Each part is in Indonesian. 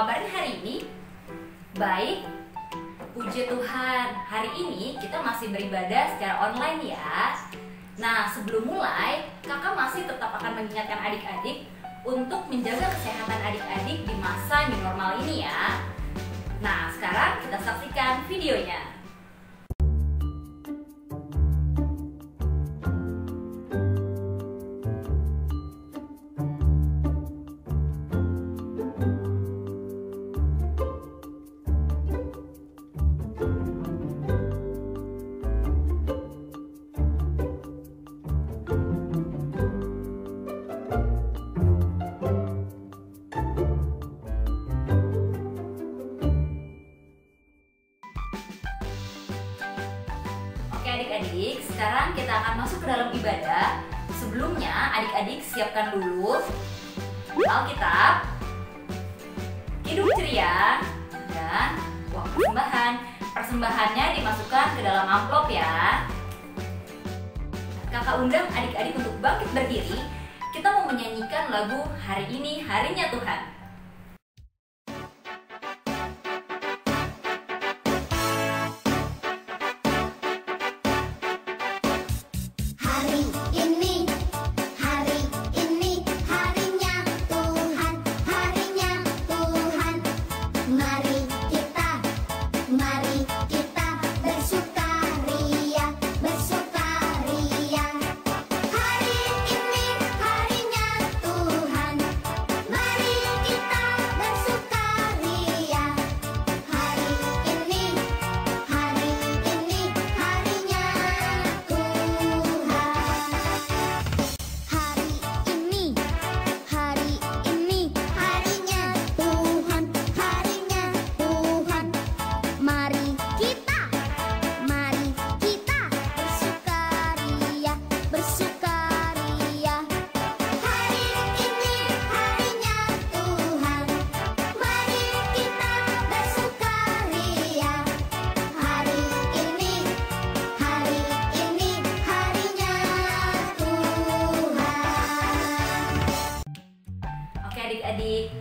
kabarnya hari ini? Baik, puji Tuhan. Hari ini kita masih beribadah secara online ya. Nah, sebelum mulai, kakak masih tetap akan mengingatkan adik-adik untuk menjaga kesehatan adik-adik di masa new normal ini ya. Nah, sekarang kita saksikan videonya. Adik-adik, sekarang kita akan masuk ke dalam ibadah. Sebelumnya, adik-adik siapkan dulu Alkitab, Kidung Ceria, dan uang persembahan. Persembahannya dimasukkan ke dalam amplop ya. Kakak undang adik-adik untuk bangkit berdiri. Kita mau menyanyikan lagu Hari Ini Harinya Tuhan.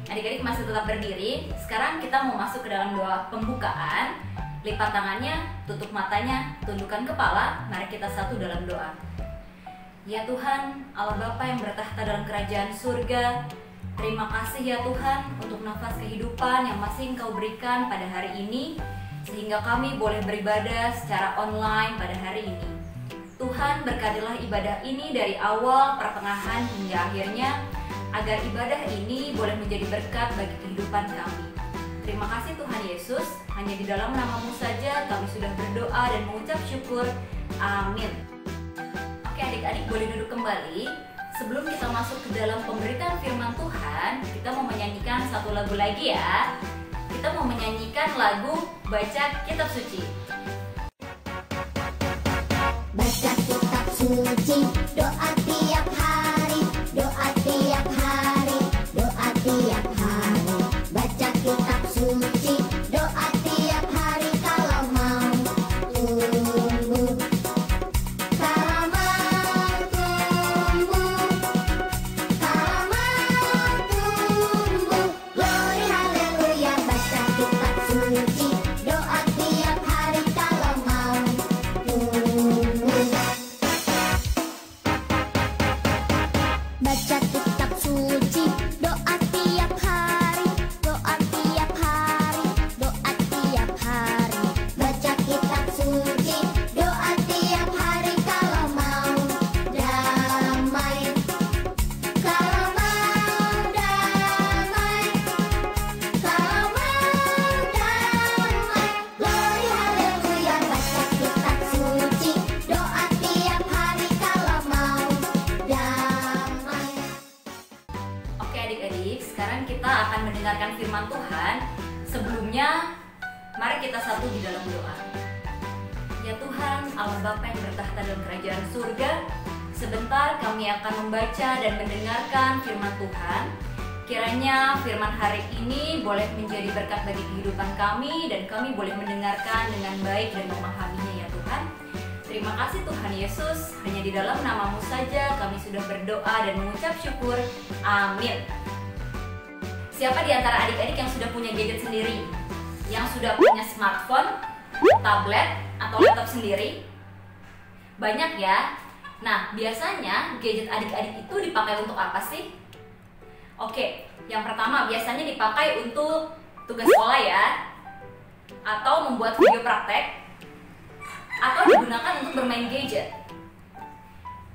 Adik-adik masih tetap berdiri. Sekarang kita mau masuk ke dalam doa pembukaan. Lipat tangannya, tutup matanya, tundukkan kepala. Mari kita satu dalam doa. Ya Tuhan, Allah Bapa yang bertahta dalam kerajaan surga, terima kasih ya Tuhan untuk nafas kehidupan yang masih Engkau berikan pada hari ini, sehingga kami boleh beribadah secara online pada hari ini. Tuhan, berkatilah ibadah ini dari awal, pertengahan hingga akhirnya, agar ibadah ini boleh menjadi berkat bagi kehidupan kami. Terima kasih Tuhan Yesus, hanya di dalam nama-Mu saja kami sudah berdoa dan mengucap syukur. Amin. Oke adik-adik, boleh duduk kembali. Sebelum kita masuk ke dalam pemberitaan firman Tuhan, kita mau menyanyikan satu lagu lagi ya. Kita mau menyanyikan lagu Baca Kitab Suci. Baca kitab suci, doa tiap hari, doa tiap hari, doa tiap hari. Baca kitab suci, doa tiap hari kalau mau tumbuh, kalau mau tumbuh, kalau mau tumbuh. Glory haleluya, baca kitab suci, doa tiap hari kalau mau tumbuh. Baca kitab suci, doa tiap hari, doa tiap hari, doa tiap hari. Baca kitab suci, doa tiap hari kalau mau damai, kalau mau damai, kalau mau damai. Glory haleluya, baca kitab suci, doa tiap hari kalau mau damai. Oke adik-adik, sekarang kita akan mendengarkan firman Tuhan. Sebelumnya, mari kita satu di dalam doa. Ya Tuhan, Allah Bapa yang bertahta dalam kerajaan surga, sebentar kami akan membaca dan mendengarkan firman Tuhan. Kiranya firman hari ini boleh menjadi berkat bagi kehidupan kami, dan kami boleh mendengarkan dengan baik dan memahaminya ya Tuhan. Terima kasih Tuhan Yesus, hanya di dalam nama-Mu saja kami sudah berdoa dan mengucap syukur. Amin. Siapa di antara adik-adik yang sudah punya gadget sendiri? Yang sudah punya smartphone, tablet, atau laptop sendiri? Banyak ya. Nah, biasanya gadget adik-adik itu dipakai untuk apa sih? Oke, yang pertama biasanya dipakai untuk tugas sekolah ya, atau membuat video praktek, atau digunakan untuk bermain gadget.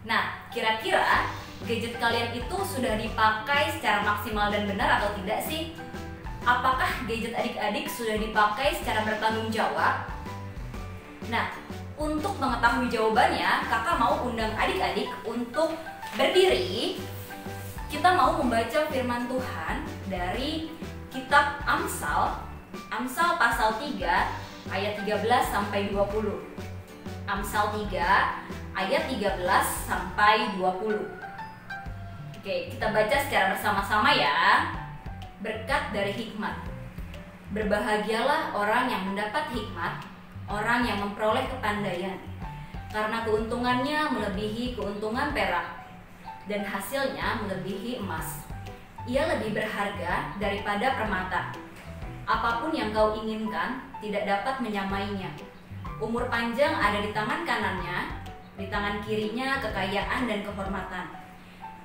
Nah, kira-kira gadget kalian itu sudah dipakai secara maksimal dan benar atau tidak sih? Apakah gadget adik-adik sudah dipakai secara bertanggung jawab? Nah, untuk mengetahui jawabannya, kakak mau undang adik-adik untuk berdiri. Kita mau membaca firman Tuhan dari kitab Amsal, Amsal pasal 3 ayat 13 sampai 20. Amsal 3 ayat 13 sampai 20. Oke, kita baca secara bersama-sama ya. Berkat dari hikmat. Berbahagialah orang yang mendapat hikmat, orang yang memperoleh kepandaian, karena keuntungannya melebihi keuntungan perak, dan hasilnya melebihi emas. Ia lebih berharga daripada permata. Apapun yang kau inginkan tidak dapat menyamainya. Umur panjang ada di tangan kanannya, di tangan kirinya kekayaan dan kehormatan.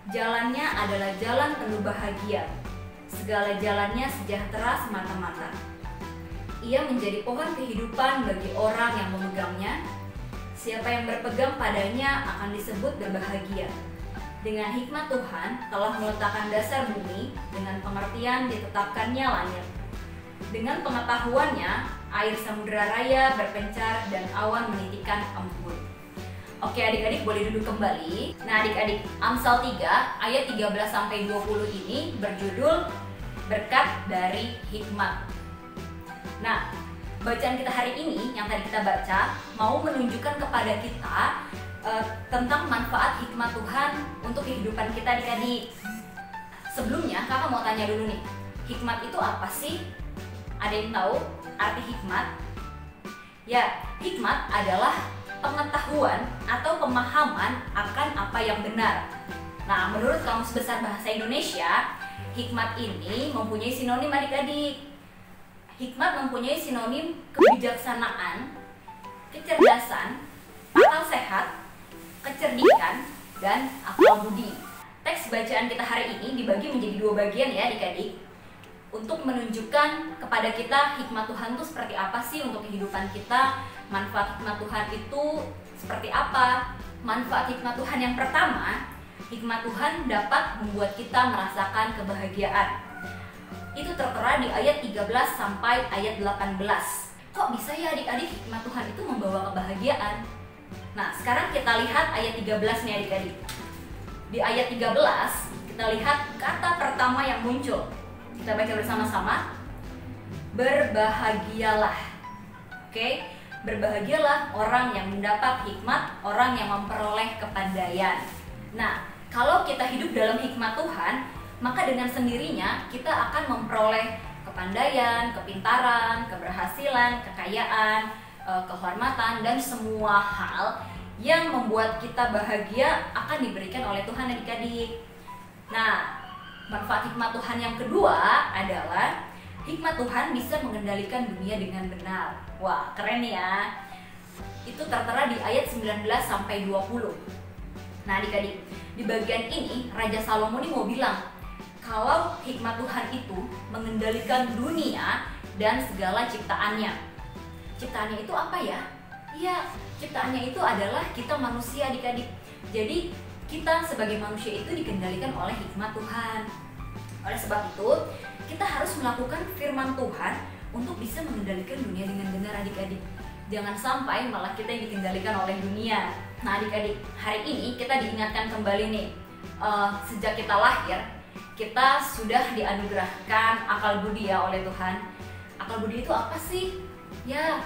Jalannya adalah jalan penuh bahagia, segala jalannya sejahtera semata-mata. Ia menjadi pohon kehidupan bagi orang yang memegangnya. Siapa yang berpegang padanya akan disebut berbahagia. Dengan hikmat Tuhan telah meletakkan dasar bumi, dengan pengertian ditetapkannya langit. Dengan pengetahuannya, air samudera raya berpencar dan awan menitikkan embun. Oke adik-adik boleh duduk kembali. Nah adik-adik, Amsal 3 ayat 13 sampai 20 ini berjudul berkat dari hikmat. Nah, bacaan kita hari ini yang tadi kita baca mau menunjukkan kepada kita tentang manfaat hikmat Tuhan untuk kehidupan kita adik-adik. Sebelumnya kakak mau tanya dulu nih, hikmat itu apa sih? Ada yang tahu arti hikmat? Ya, hikmat adalah pengetahuan atau pemahaman akan apa yang benar. Nah, menurut Kamus Besar Bahasa Indonesia, hikmat ini mempunyai sinonim adik-adik. Hikmat mempunyai sinonim kebijaksanaan, kecerdasan, akal sehat, kecerdikan, dan akal budi. Teks bacaan kita hari ini dibagi menjadi dua bagian ya adik-adik, untuk menunjukkan kepada kita hikmat Tuhan itu seperti apa sih untuk kehidupan kita. Manfaat hikmat Tuhan itu seperti apa? Manfaat hikmat Tuhan yang pertama, hikmat Tuhan dapat membuat kita merasakan kebahagiaan. Itu tertera di ayat 13 sampai ayat 18. Kok bisa ya adik-adik hikmat Tuhan itu membawa kebahagiaan? Nah, sekarang kita lihat ayat 13 nih adik-adik. Di ayat 13 kita lihat kata pertama yang muncul. Kita baca bersama-sama. Berbahagialah. Oke, berbahagialah orang yang mendapat hikmat, orang yang memperoleh kepandaian. Nah, kalau kita hidup dalam hikmat Tuhan, maka dengan sendirinya kita akan memperoleh kepandaian, kepintaran, keberhasilan, kekayaan, kehormatan, dan semua hal yang membuat kita bahagia akan diberikan oleh Tuhan adik-adik. Nah, manfaat hikmat Tuhan yang kedua adalah hikmat Tuhan bisa mengendalikan dunia dengan benar. Wah, keren ya. Itu tertera di ayat 19 sampai 20. Nah, adik-adik, di bagian ini Raja Salomo ini mau bilang kalau hikmat Tuhan itu mengendalikan dunia dan segala ciptaannya. Ciptaannya itu apa ya? Iya, ciptaannya itu adalah kita manusia adik-adik. Jadi kita sebagai manusia itu dikendalikan oleh hikmat Tuhan. Oleh sebab itu, kita harus melakukan firman Tuhan untuk bisa mengendalikan dunia dengan benar adik-adik. Jangan sampai malah kita yang dikendalikan oleh dunia. Nah adik-adik, hari ini kita diingatkan kembali nih, sejak kita lahir, kita sudah dianugerahkan akal budi ya oleh Tuhan. Akal budi itu apa sih? Ya,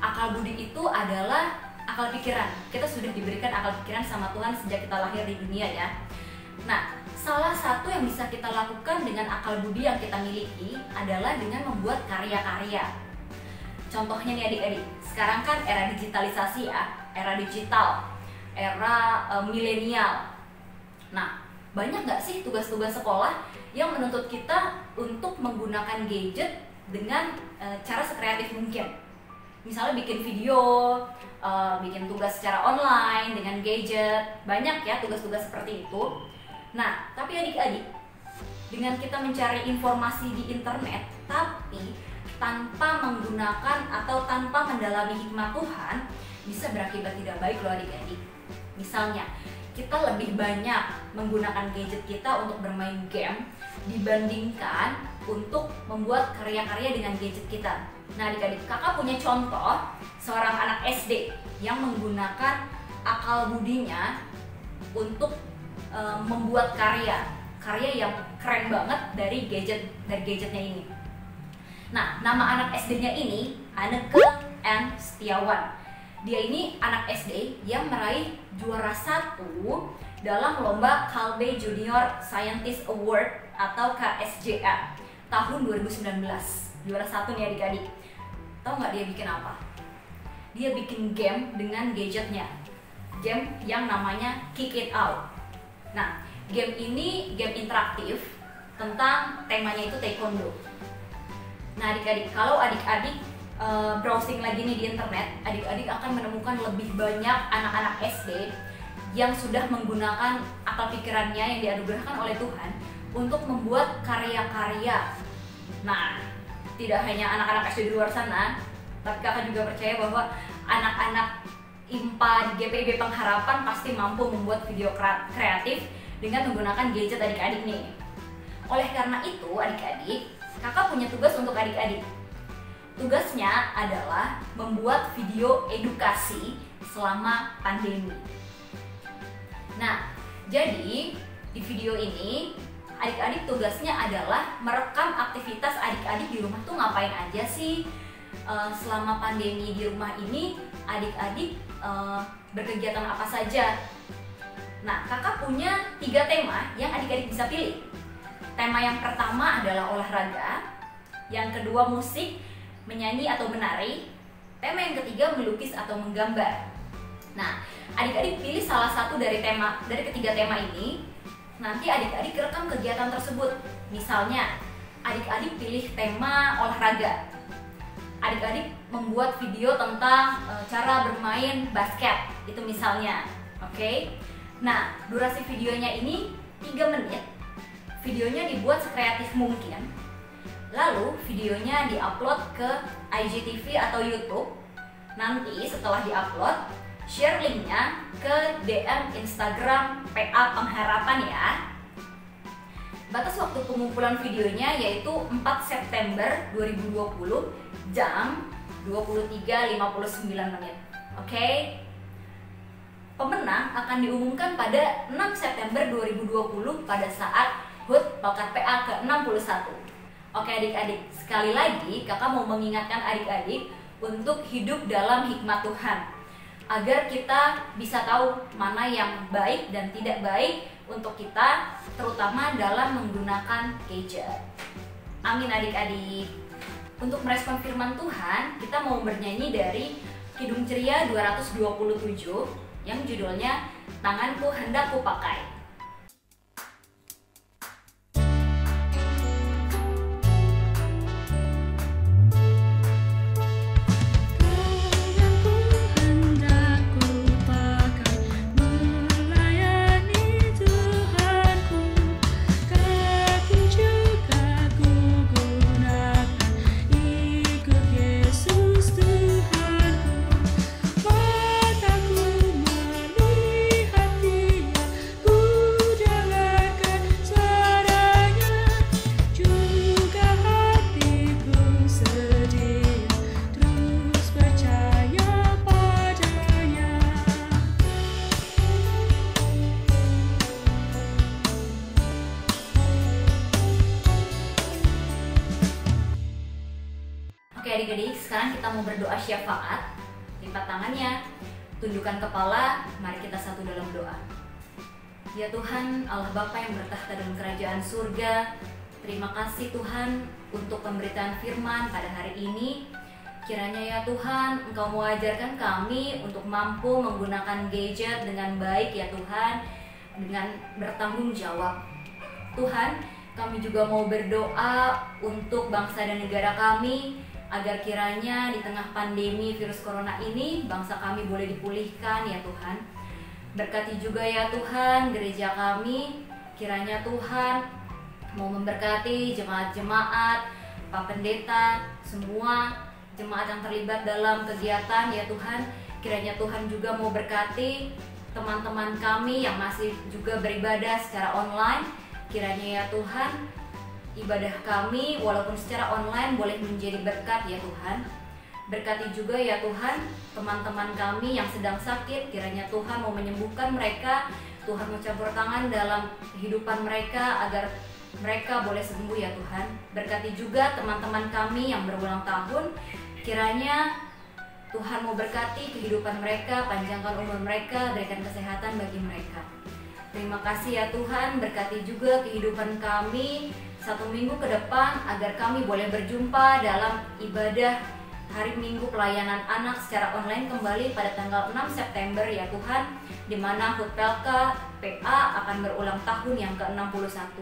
akal budi itu adalah akal pikiran. Kita sudah diberikan akal pikiran sama Tuhan sejak kita lahir di dunia ya. Nah, salah satu yang bisa kita lakukan dengan akal budi yang kita miliki adalah dengan membuat karya-karya. Contohnya nih adik-adik, sekarang kan era digitalisasi ya, era digital, era milenial. Nah, banyak nggak sih tugas-tugas sekolah yang menuntut kita untuk menggunakan gadget dengan cara sekreatif mungkin. Misalnya bikin video, bikin tugas secara online dengan gadget, banyak ya tugas-tugas seperti itu. Nah, tapi adik-adik, dengan kita mencari informasi di internet, tapi tanpa menggunakan atau tanpa mendalami hikmat Tuhan, bisa berakibat tidak baik loh adik-adik. Misalnya, kita lebih banyak menggunakan gadget kita untuk bermain game dibandingkan untuk membuat karya-karya dengan gadget kita. Nah adik-adik, kakak punya contoh seorang anak SD yang menggunakan akal budinya untuk membuat karya yang keren banget dari gadgetnya ini. Nah, nama anak SD-nya ini Anneke N. Setiawan. Dia ini anak SD yang meraih juara 1 dalam lomba Kalbe Junior Scientist Award atau KSJA tahun 2019. Juara 1 nih adik-adik. Tahu nggak dia bikin apa? Dia bikin game dengan gadgetnya. Game yang namanya Kick It Out. Nah, game ini game interaktif tentang temanya itu taekwondo. Nah adik-adik, kalau adik-adik browsing lagi nih di internet, adik-adik akan menemukan lebih banyak anak-anak SD yang sudah menggunakan akal pikirannya yang dianugerahkan oleh Tuhan untuk membuat karya-karya. Nah, tidak hanya anak-anak SD di luar sana, tapi kakak juga percaya bahwa anak-anak IMPA di GPIB Pengharapan pasti mampu membuat video kreatif dengan menggunakan gadget adik-adik nih. Oleh karena itu, adik-adik, kakak punya tugas untuk adik-adik. Tugasnya adalah membuat video edukasi selama pandemi. Nah, jadi di video ini adik-adik tugasnya adalah merekam aktivitas adik-adik di rumah tuh ngapain aja sih selama pandemi di rumah ini. Adik-adik berkegiatan apa saja. Nah, kakak punya 3 tema yang adik-adik bisa pilih. Tema yang pertama adalah olahraga, yang kedua musik, menyanyi atau menari, tema yang ketiga melukis atau menggambar. Nah, adik-adik pilih salah satu dari ketiga tema ini. Nanti adik-adik rekam kegiatan tersebut. Misalnya, adik-adik pilih tema olahraga. Adik-adik membuat video tentang cara bermain basket, itu misalnya. Oke. Nah, durasi videonya ini 3 menit. Videonya dibuat sekreatif mungkin. Lalu videonya diupload ke IGTV atau YouTube. Nanti setelah diupload, share linknya ke DM Instagram PA Pengharapan ya. Batas waktu pengumpulan videonya yaitu 4 September 2020 jam 23.59 menit. Oke. Pemenang akan diumumkan pada 6 September 2020 pada saat HUT Bakat PA ke-61. Oke adik-adik, sekali lagi kakak mau mengingatkan adik-adik untuk hidup dalam hikmat Tuhan, agar kita bisa tahu mana yang baik dan tidak baik untuk kita, terutama dalam menggunakan gadget. Amin adik-adik. Untuk merespon firman Tuhan, kita mau bernyanyi dari Kidung Ceria 227 yang judulnya Tanganku Hendak Kupakai. Oke adik-adik, sekarang kita mau berdoa syafaat. Lipat tangannya, tundukkan kepala, mari kita satu dalam doa. Ya Tuhan, Allah Bapa yang bertahta dalam kerajaan surga, terima kasih Tuhan untuk pemberitaan firman pada hari ini. Kiranya ya Tuhan, Engkau mengajarkan kami untuk mampu menggunakan gadget dengan baik ya Tuhan. dengan bertanggung jawab. Tuhan, kami juga mau berdoa untuk bangsa dan negara kami, agar kiranya di tengah pandemi virus corona ini bangsa kami boleh dipulihkan ya Tuhan. Berkati juga ya Tuhan gereja kami, kiranya Tuhan mau memberkati jemaat-jemaat, Pak Pendeta, semua jemaat yang terlibat dalam kegiatan ya Tuhan. Kiranya Tuhan juga mau berkati teman-teman kami yang masih juga beribadah secara online. Kiranya ya Tuhan, ibadah kami walaupun secara online boleh menjadi berkat ya Tuhan. Berkati juga ya Tuhan teman-teman kami yang sedang sakit, kiranya Tuhan mau menyembuhkan mereka. Tuhan mau campur tangan dalam kehidupan mereka agar mereka boleh sembuh ya Tuhan. Berkati juga teman-teman kami yang berulang tahun, kiranya Tuhan mau berkati kehidupan mereka, panjangkan umur mereka, berikan kesehatan bagi mereka. Terima kasih ya Tuhan, berkati juga kehidupan kami 1 minggu ke depan agar kami boleh berjumpa dalam ibadah hari Minggu pelayanan anak secara online kembali pada tanggal 6 September ya Tuhan, di mana Hutpelka PA akan berulang tahun yang ke-61.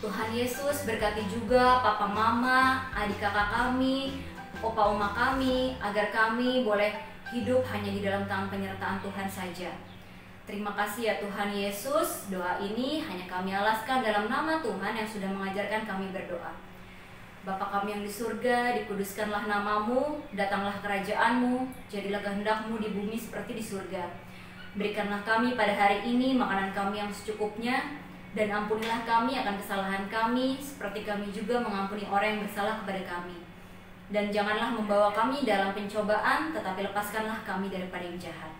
Tuhan Yesus berkati juga papa mama, adik kakak kami, opa oma kami, agar kami boleh hidup hanya di dalam tangan penyertaan Tuhan saja. Terima kasih ya Tuhan Yesus, doa ini hanya kami alaskan dalam nama Tuhan yang sudah mengajarkan kami berdoa. Bapa kami yang di surga, dikuduskanlah namamu, datanglah kerajaan-Mu, jadilah kehendak-Mu di bumi seperti di surga. Berikanlah kami pada hari ini makanan kami yang secukupnya, dan ampunilah kami akan kesalahan kami, seperti kami juga mengampuni orang yang bersalah kepada kami. Dan janganlah membawa kami dalam pencobaan, tetapi lepaskanlah kami daripada yang jahat.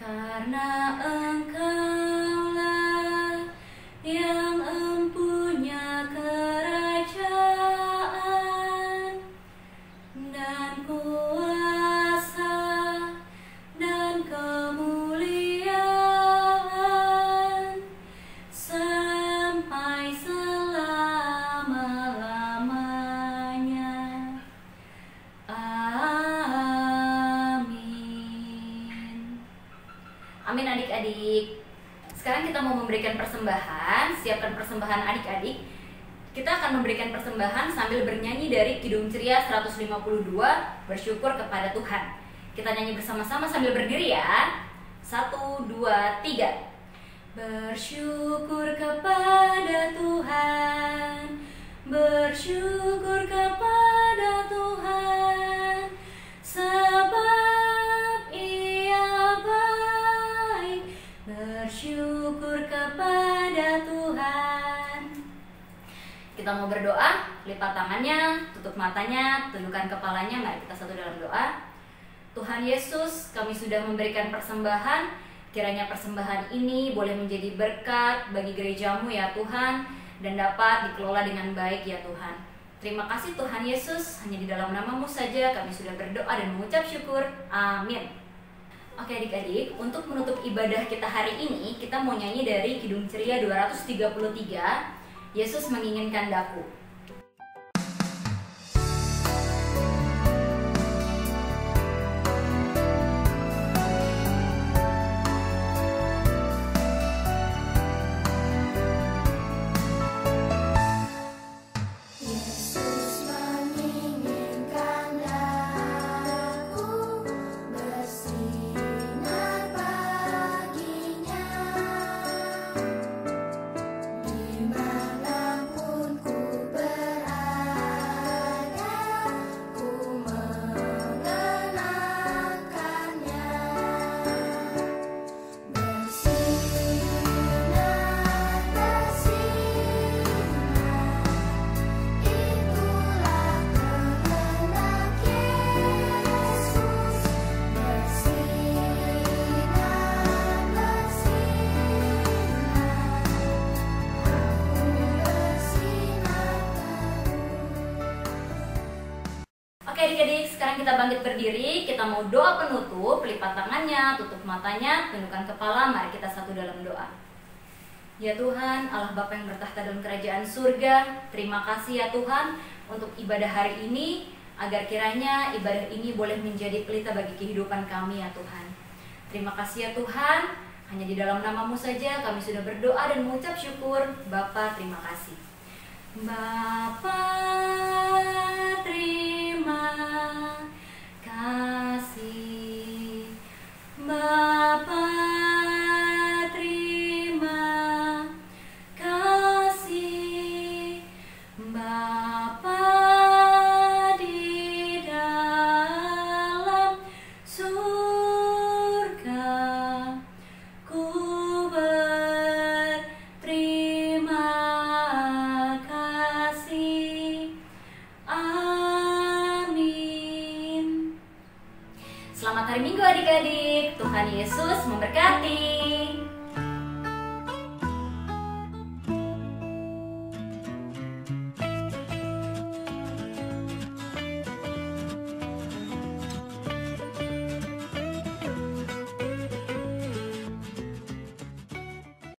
Karena Engkaulah yang empunya kerajaan dan kuasa dan kemuliaan sampai selama-lamanya. Amin adik-adik. Sekarang kita mau memberikan persembahan. Siapkan persembahan adik-adik. Kita akan memberikan persembahan sambil bernyanyi dari Kidung Ceria 152, bersyukur kepada Tuhan. Kita nyanyi bersama-sama sambil berdiri ya. 1, 2, 3. Bersyukur kepada Tuhan, bersyukur kepada Tuhan, sebab Ia baik. Bersyukur kepada Tuhan. Kita mau berdoa, lipat tangannya, tutup matanya, tundukkan kepalanya. Mari kita satu dalam doa. Tuhan Yesus, kami sudah memberikan persembahan. Kiranya persembahan ini boleh menjadi berkat bagi gerejamu ya Tuhan, dan dapat dikelola dengan baik ya Tuhan. Terima kasih Tuhan Yesus, hanya di dalam namamu saja kami sudah berdoa dan mengucap syukur. Amin. Oke adik-adik, untuk menutup ibadah kita hari ini, kita mau nyanyi dari Kidung Ceria 233, Yesus Menginginkan Daku. Adik-adik, sekarang kita bangkit berdiri, kita mau doa penutup, lipat tangannya, tutup matanya, tundukkan kepala, mari kita satu dalam doa. Ya Tuhan, Allah Bapa yang bertahta dalam kerajaan surga, terima kasih ya Tuhan untuk ibadah hari ini, agar kiranya ibadah ini boleh menjadi pelita bagi kehidupan kami ya Tuhan. Terima kasih ya Tuhan, Hanya di dalam nama-Mu saja kami sudah berdoa dan mengucap syukur. Bapa, terima kasih. Bapa, terima kasih. Bapa, terima kasih. Bapa di dalam surga, ku berterima kasih. Amin. Selamat hari Minggu adik-adik. Tuhan Yesus memberkati.